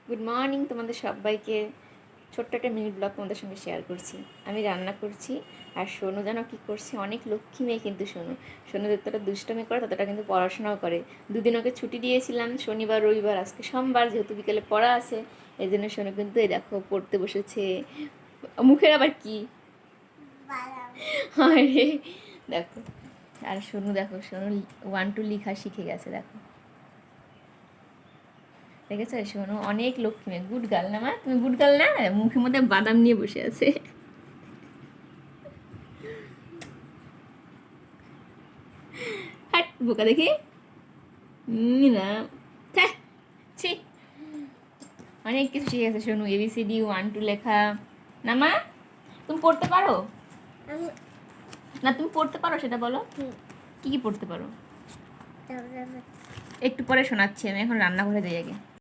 Good morning তোমাদের সবাইকে। ছোট্ট একটা মিনি ব্লগ তোমাদের সঙ্গে শেয়ার করছি। আমি রান্না করছি আর সোনু যেন কী করছে, অনেক লক্ষ্মী মেয়ে কিন্তু সোনু যতটা দুষ্টমি করে ততটা কিন্তু পড়াশোনাও করে। দুদিন ওকে ছুটি দিয়েছিলাম, শনিবার রবিবার, আজকে সোমবার, যেহেতু বিকেলে পড়া আছে এই জন্য সোনু কিন্তু এই দেখো পড়তে বসেছে। মুখের আবার কি আরে দেখো, আর সোনু দেখো, সোনু 1 2 লেখা শিখে গেছে। দেখো দেখেছো, শোনো অনেক লক্ষ্মী মেয়ে, গুড গার্ল না মা? তুমি গুড গার্ল না? মুখের মধ্যে বাদাম নিয়ে বসে আছে। হাট বোকা দেখি না, ছি, অনেক কিছু শিখে গেছে শোনো। ABCD 1 2 লেখা না মা? তুমি পড়তে পারো না? তুমি পড়তে পারো সেটা বলো, কি কি পড়তে পারো? একটু পরে শোনাচ্ছি, আমি এখন রান্নাঘরে যাই আগে।